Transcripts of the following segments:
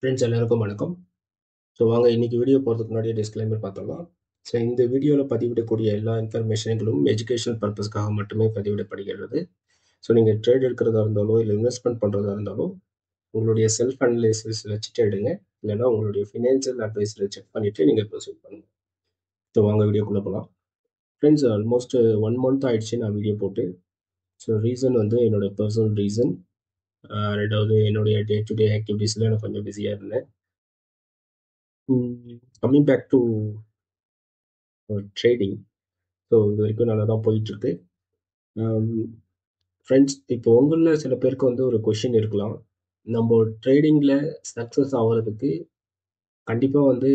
Friends எல்லாருக்கும் வணக்கம். So வாங்க இன்னைக்கு வீடியோ போகிறதுக்கு முன்னாடியே டிஸ்க்ளைமர் பார்த்தலாம். ஸோ இந்த வீடியோவில் பதிவிடக்கூடிய எல்லா இன்ஃபர்மேஷன்களும் எஜுகேஷனல் பர்பஸ்க்காக மட்டுமே பதிவிடப்படுகிறது. ஸோ நீங்கள் ட்ரேட் எடுக்கிறதா இருந்தாலோ இல்லை இன்வெஸ்ட்மெண்ட் பண்ணுறதா இருந்தாலும் உங்களுடைய செல்ஃப் அனலைசிஸ் வச்சுட்டு எடுங்க. இல்லைன்னா உங்களுடைய ஃபினான்ஷியல் அட்வைஸரை செக் பண்ணிவிட்டு நீங்கள் ப்ரொசீட் பண்ணுங்கள். ஸோ வாங்க வீடியோக்குள்ளே போகலாம். ஃப்ரெண்ட்ஸ் ஆல்மோஸ்ட் 1 month ஆயிடுச்சு நான் வீடியோ போட்டு. ஸோ ரீசன் வந்து என்னோட பர்சனல் ரீசன். ரெண்டாவது என்னுடைய டே டு டே ஆக்டிவிட்டீஸில் நான் கொஞ்சம் பிஸியாக இருந்தேன். Coming back to trading. So இது வரைக்கும் நல்லா தான் போயிட்டுருக்கு. ஃப்ரெண்ட்ஸ், இப்போ உங்களில் சில பேருக்கு வந்து ஒரு கொஷின் இருக்கலாம். நம்ம ட்ரேடிங்கில் சக்ஸஸ் ஆகிறதுக்கு கண்டிப்பாக வந்து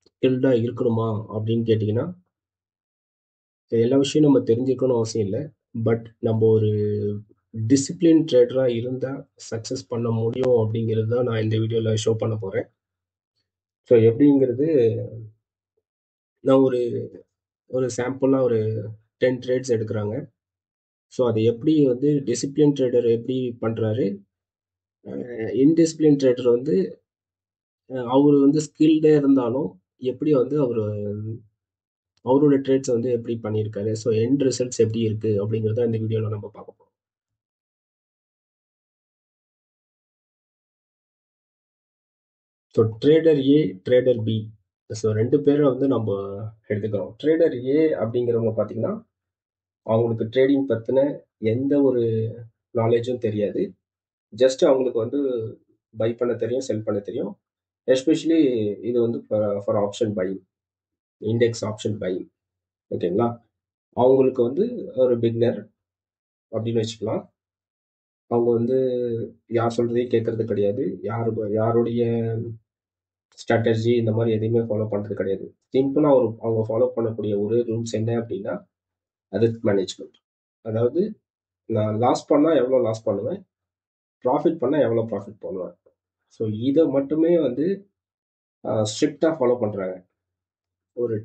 ஸ்கில்டாக இருக்கணுமா அப்படின்னு கேட்டிங்கன்னா, எல்லா விஷயம் நம்ம தெரிஞ்சுக்கணும்னு அவசியம் இல்லை. பட் நம்ம ஒரு டிசிப்ளின் ட்ரேடராக இருந்தால் சக்ஸஸ் பண்ண முடியும் அப்படிங்கிறது தான் நான் இந்த வீடியோவில் ஷோ பண்ண போகிறேன். ஸோ எப்படிங்கிறது நான் ஒரு சாம்பிளாக ஒரு 10 ட்ரேட்ஸ் எடுக்கிறாங்க. ஸோ அதை எப்படி வந்து டிசிப்ளின் ட்ரேடர் எப்படி பண்ணுறாரு, இன்டிசிப்ளின் ட்ரேடர் வந்து அவர் வந்து ஸ்கில்டே இருந்தாலும் எப்படி வந்து அவரோட ட்ரேட்ஸை வந்து எப்படி பண்ணியிருக்காரு, ஸோ எண்ட் ரிசல்ட்ஸ் எப்படி இருக்கு அப்படிங்கிறத இந்த வீடியோவில் நம்ம பார்க்க போகிறோம். ஸோ ட்ரேடர் ஏ, ட்ரேடர் பி, ஸோ 2 பேரை வந்து நம்ம எடுத்துக்கிறோம். ட்ரேடர் ஏ அப்படிங்கிறவங்க பார்த்தீங்கன்னா அவங்களுக்கு ட்ரேடிங் பற்றின எந்த ஒரு நாலேஜும் தெரியாது. ஜஸ்ட் அவங்களுக்கு வந்து பை பண்ண தெரியும், செல் பண்ண தெரியும். எஸ்பெஷலி இது வந்து for option buying, index option buying. ஓகேங்களா? அவங்களுக்கு வந்து ஒரு பிகினர் அப்படின்னு வச்சுக்கலாம். அவங்க வந்து யார் சொல்றதையும் கேட்கறது கிடையாது. யாருடைய ஸ்ட்ராட்டஜி இந்த மாதிரி எதையுமே ஃபாலோ பண்ணுறது கிடையாது. சிம்பிளாக அவங்க ஃபாலோ பண்ணக்கூடிய ஒரு ரூல்ஸ் என்ன அப்படின்னா, ரிஸ்க் மேனேஜ்மெண்ட். அதாவது நான் லாஸ் பண்ணால் எவ்வளோ லாஸ் பண்ணுவேன், ப்ராஃபிட் பண்ணால் எவ்வளோ ப்ராஃபிட் பண்ணுவேன். ஸோ இதை மட்டுமே வந்து ஸ்ட்ரிக்டாக ஃபாலோ பண்ணுறாங்க. ஒரு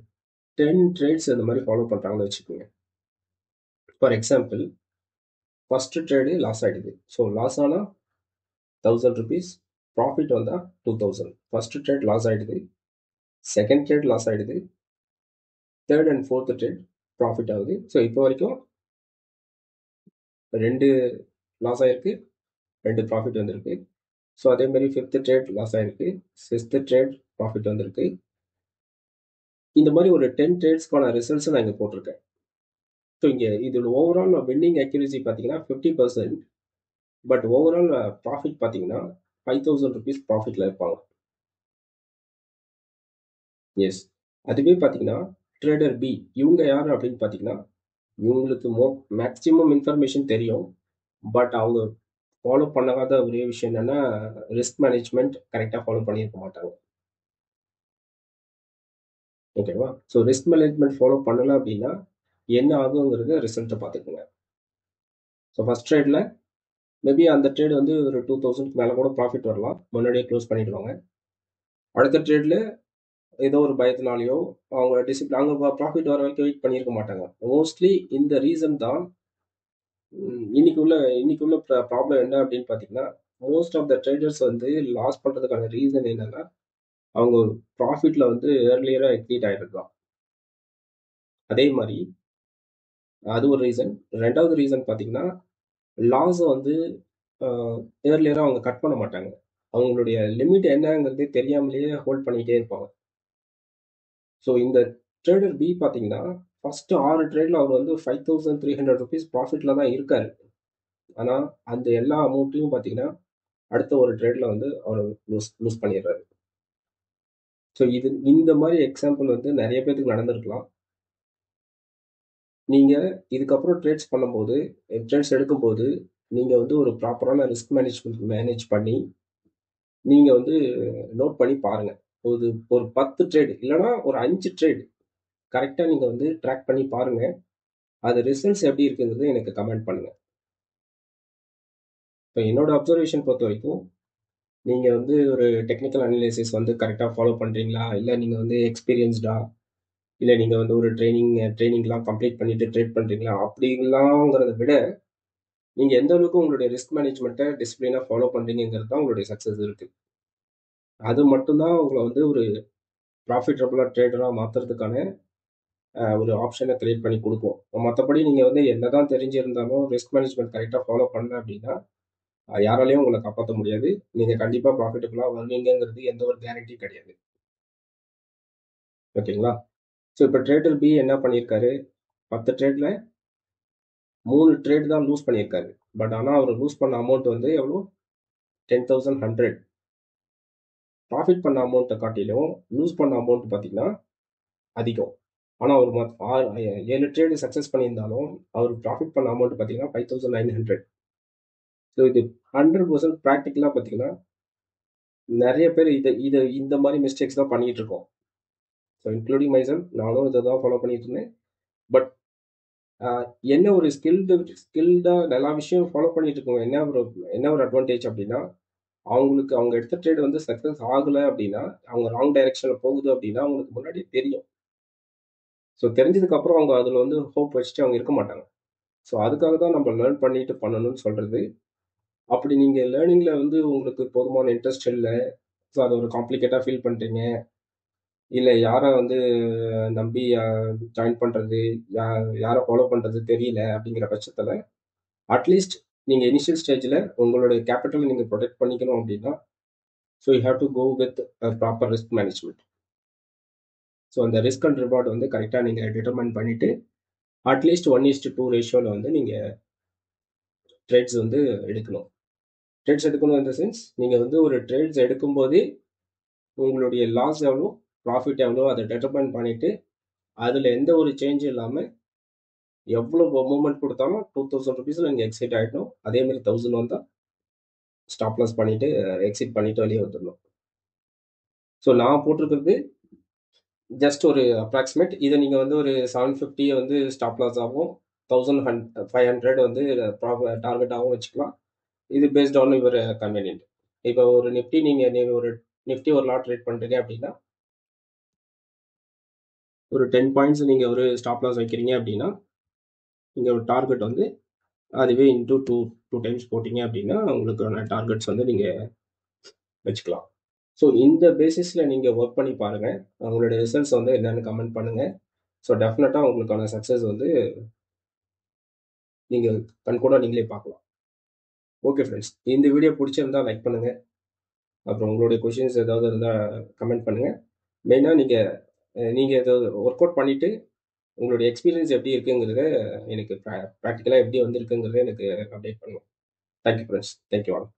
10 ட்ரேட்ஸ் இந்த மாதிரி ஃபாலோ பண்ணுறாங்கன்னு வச்சுக்கோங்க. For example, first trade loss ஆகிடுது. ஸோ லாஸ் ஆனால் 1000 rupees, ப்ராஃபிட் வந்தால் 2000. ஃபர்ஸ்ட் ட்ரேட் லாஸ் ஆகிடுது, செகண்ட் ட்ரேட் லாஸ் ஆகிடுது, third and fourth trade profit ஆகுது. ஸோ இப்போ வரைக்கும் 2 லாஸ் ஆகிருக்கு, 2 ப்ராஃபிட் வந்திருக்கு. ஸோ அதே மாதிரி ஃபிஃப்த் ட்ரேட் லாஸ் ஆகிருக்கு, சிக்ஸ்த் ட்ரேட் ப்ராஃபிட் வந்திருக்கு. இந்த மாதிரி ஒரு 10 ட்ரேட்ஸ்க்கான ரிசல்ட்ஸ் நான் இங்கே போட்டிருக்கேன். ஸோ இங்கே இதில் ஓவரால் வின்னிங் அக்யூரசி பார்த்தீங்கன்னா 50%. பட் ஓவரால் ப்ராஃபிட் பார்த்தீங்கன்னா 5000 rupees ப்ராஃபிட்டில் இருப்பாங்க. எஸ். அதுவே பார்த்தீங்கன்னா ட்ரேடர் பி, இவங்க யார் அப்படின்னு பார்த்தீங்கன்னா, இவங்களுக்கு மேக்ஸிமம் இன்ஃபர்மேஷன் தெரியும். பட் அவங்க ஃபாலோ பண்ணாத ஒரே விஷயம் என்னன்னா, ரிஸ்க் மேனேஜ்மெண்ட் கரெக்டாக ஃபாலோ பண்ணியிருக்க மாட்டாங்க. ஓகேவா? ஸோ ரிஸ்க் மேனேஜ்மெண்ட் ஃபாலோ பண்ணல அப்படின்னா என்ன ஆகுங்கிறத ரிசல்ட்டை பார்த்துக்கோங்க. ஸோ ஃபர்ஸ்ட் ட்ரேடில் மேபி அந்த ட்ரேட் வந்து ஒரு 2000 மேலே கூட ப்ராஃபிட் வரலாம், முன்னாடியே க்ளோஸ் பண்ணிடுவாங்க. அடுத்த ட்ரேடில் ஏதோ ஒரு பயத்தினாலேயோ அவங்க டிசிப்ளின் அவங்க ப்ராஃபிட் வர வரைக்கும் வெயிட் பண்ணியிருக்க மாட்டாங்க. மோஸ்ட்லி இந்த ரீசன் தான் இன்னைக்குள்ள ப்ராப்ளம் என்ன அப்படின்னு பார்த்தீங்கன்னா, மோஸ்ட் ஆஃப் த ட்ரேடர்ஸ் வந்து லாஸ் பண்ணுறதுக்கான ரீசன் என்னன்னா, அவங்க ப்ராஃபிட்ல வந்து ஏர்லியராக எக்ஸீட் ஆகிருக்கலாம். அதே மாதிரி அது ஒரு ரீசன். ரெண்டாவது ரீசன் பார்த்தீங்கன்னா, லாஸை வந்து ஏர்லியராக அவங்க கட் பண்ண மாட்டாங்க. அவங்களுடைய லிமிட் என்னங்கிறதே தெரியாமலேயே ஹோல்ட் பண்ணிக்கிட்டே இருப்பாங்க. ஸோ இந்த ட்ரேடர் பி பார்த்தீங்கன்னா, ஃபர்ஸ்ட் 6 ட்ரேட்ல அவர் வந்து 5300 rupees ப்ராஃபிட்ல தான் இருக்காரு. ஆனால் அந்த எல்லா அமௌண்ட்டையும் பார்த்தீங்கன்னா அடுத்த ஒரு ட்ரேட்ல வந்து அவர் லூஸ் பண்ணிடுறாரு. ஸோ இந்த மாதிரி எக்ஸாம்பிள் வந்து நிறைய பேருக்கு நடந்திருக்கலாம். நீங்கள் இதுக்கப்புறம் ட்ரேட்ஸ் பண்ணும்போது, ட்ரேட்ஸ் எடுக்கும்போது நீங்கள் வந்து ஒரு ப்ராப்பரான ரிஸ்க் மேனேஜ்மெண்ட் மேனேஜ் பண்ணி நீங்கள் வந்து நோட் பண்ணி பாருங்கள். ஒரு 10 ட்ரேட் இல்லைன்னா ஒரு 5 ட்ரேட் கரெக்டாக நீங்கள் வந்து ட்ராக் பண்ணி பாருங்கள். அது ரிசல்ட்ஸ் எப்படி இருக்குங்கிறது எனக்கு கமெண்ட் பண்ணுங்கள். இப்போ என்னோட அப்சர்வேஷன் பொறுத்த வரைக்கும் நீங்கள் வந்து ஒரு டெக்னிக்கல் அனலைசிஸ் வந்து கரெக்டாக ஃபாலோ பண்ணுறீங்களா, இல்லை நீங்கள் வந்து எக்ஸ்பீரியன்ஸ்டா, இல்லை நீங்கள் வந்து ஒரு ட்ரைனிங்லாம் கம்ப்ளீட் பண்ணிட்டு ட்ரேட் பண்ணுறீங்களா அப்படிங்களாங்கிறத விட நீங்கள் எந்த அளவுக்கு உங்களுடைய ரிஸ்க் மேனேஜ்மெண்ட்டை டிசிப்ளினாக ஃபாலோ பண்ணுறீங்கிறது தான் உங்களுடைய சக்ஸஸ் இருக்குது. அது மட்டும்தான் உங்களை வந்து ஒரு ப்ராஃபிட்டபுளாக ட்ரேடராக மாற்றுறதுக்கான ஒரு ஆப்ஷனை கிரியேட் பண்ணி கொடுக்கும். மற்றபடி நீங்கள் வந்து என்னதான் தெரிஞ்சிருந்தாலும் ரிஸ்க் மேனேஜ்மெண்ட் கரெக்டாக ஃபாலோ பண்ணல அப்படின்னா யாராலையும் உங்களை காப்பாற்ற முடியாது. நீங்கள் கண்டிப்பாக ப்ராஃபிட்டபுளாக வருவீங்கிறது எந்த ஒரு கேரண்டி கிடையாது. ஓகேங்களா? ஸோ இப்போ ட்ரேடர் பி என்ன பண்ணியிருக்காரு, 10 ட்ரேடில் 3 ட்ரேட் தான் லூஸ் பண்ணியிருக்காரு. பட் ஆனால் அவர் லூஸ் பண்ண அமௌண்ட் வந்து எவ்வளோ, 10,100. ப்ராஃபிட் பண்ண அமௌண்ட்டை காட்டிலும் லூஸ் பண்ண அமௌண்ட் பார்த்தீங்கன்னா அதிகம். ஆனால் அவர் 7 ட்ரேடு சக்ஸஸ் பண்ணியிருந்தாலும் அவர் ப்ராஃபிட் பண்ண அமௌண்ட் பார்த்தீங்கன்னா 5,900. ஸோ இது 100% ப்ராக்டிக்கலாக பார்த்தீங்கன்னா நிறைய பேர் இதை இந்த மாதிரி மிஸ்டேக்ஸ் தான் பண்ணிட்டு இருக்கோம். ஸோ இன்க்ளூடிங் மைசெல்ஃப், நானும் இதை தான் ஃபாலோ பண்ணிட்டு இருந்தேன். பட் என்ன ஒரு ஸ்கில்டாக எல்லா விஷயம் ஃபாலோ பண்ணிட்டு இருக்கோம். என்ன ஒரு அட்வான்டேஜ் அப்படின்னா, அவங்க எடுத்த ட்ரேட் வந்து சக்ஸஸ் ஆகலை அப்படின்னா, அவங்க ராங் டைரக்ஷனில் போகுது அப்படின்னா அவங்களுக்கு முன்னாடியே தெரியும். ஸோ தெரிஞ்சதுக்கு அப்புறம் அவங்க அதில் வந்து ஹோப் வச்சுட்டு அவங்க இருக்க மாட்டாங்க. ஸோ அதுக்காக தான் நம்ம லேர்ன் பண்ணிட்டு பண்ணணும்னு சொல்றது. அப்படி நீங்க லேர்னிங்ல வந்து உங்களுக்கு போதுமான இன்ட்ரெஸ்ட் இல்லை, ஸோ அதை ஒரு காம்ப்ளிகேட்டா ஃபீல் பண்றீங்க, இல்லை யாரை வந்து நம்பி ஜாயின் பண்றது, யாரை ஃபாலோ பண்றது தெரியல அப்படிங்கிற பட்சத்தில் அட்லீஸ்ட் நீங்க இனிஷியல் ஸ்டேஜில் உங்களுடைய கேபிட்டல் நீங்க ப்ரொடெக்ட் பண்ணிக்கணும் அப்படின்னா, so you have to go with proper risk management. So அந்த ரிஸ்க் அண்ட் ரிவார்டு வந்து கரெக்டாக நீங்கள் டிட்டர்மைன் பண்ணிட்டு அட்லீஸ்ட் 1:2 ரேஷியோவில் வந்து நீங்கள் ட்ரேட்ஸ் வந்து எடுக்கணும். ட்ரேட்ஸ் எடுக்கணும் இந்த சென்ஸ், நீங்கள் வந்து ஒரு ட்ரேட்ஸ் எடுக்கும்போதே உங்களுடைய லாஸ் எவ்வளோ, ப்ராஃபிட் எவ்வளோ அதை டிட்டர்மைன் பண்ணிட்டு அதில் எந்த ஒரு சேஞ்சும் இல்லாமல் எவ்வளோ மூவ்மெண்ட் கொடுத்தாலும் 2,000 ருபீஸில் நீங்கள் எக்ஸிட் ஆகிடணும். அதேமாதிரி 1,000 வந்தால் ஸ்டாப் லாஸ் பண்ணிவிட்டு எக்ஸிட் பண்ணிவிட்டு வெளியே வந்துடணும். ஸோ நான் போட்டிருக்கிறது ஜஸ்ட் ஒரு அப்ராக்சிமேட். இதை நீங்கள் வந்து ஒரு 750 வந்து ஸ்டாப் லாஸ் ஆகும், 1,500 வந்து டார்கெட்டாகவும் வச்சுக்கலாம். இது பேஸ்ட் ஆன் யுவர் கன்வீனியன்ட். இப்போ ஒரு நிஃப்டி நீங்கள் ஒரு நிஃப்டி ஒரு லாட் ட்ரேட் பண்ணுறீங்க அப்படின்னா ஒரு 10 பாயிண்ட்ஸ் நீங்கள் ஒரு ஸ்டாப் லாஸ் வைக்கிறீங்க அப்படின்னா நீங்கள் ஒரு டார்கெட் வந்து அதுவே இன்டூ டூ டைம்ஸ் போட்டிங்க அப்படின்னா உங்களுக்கான டார்கெட்ஸ் வந்து நீங்கள் வச்சுக்கலாம். ஸோ இந்த பேசிஸில் நீங்கள் ஒர்க் பண்ணி பாருங்கள், உங்களுடைய ரிசல்ட்ஸ் வந்து என்னென்னு கமெண்ட் பண்ணுங்கள். ஸோ டெஃபினட்டாக உங்களுக்கான சக்ஸஸ் வந்து நீங்கள் கண்கூட நீங்களே பார்க்கலாம். ஓகே ஃப்ரெண்ட்ஸ், இந்த வீடியோ பிடிச்சிருந்தா லைக் பண்ணுங்கள். அப்புறம் உங்களுடைய கொஷின்ஸ் ஏதாவது இருந்தால் கமெண்ட் பண்ணுங்கள். மெயினாக நீங்கள் இதை ஒர்க் அவுட் பண்ணிவிட்டு உங்களுடைய எக்ஸ்பீரியன்ஸ் எப்படி இருக்குங்கிறத எனக்கு ப்ராக்டிக்கலாக எப்படி வந்திருக்குங்கிறத எனக்கு அப்டேட் பண்ணுங்கள். Thank you friends, thank you all.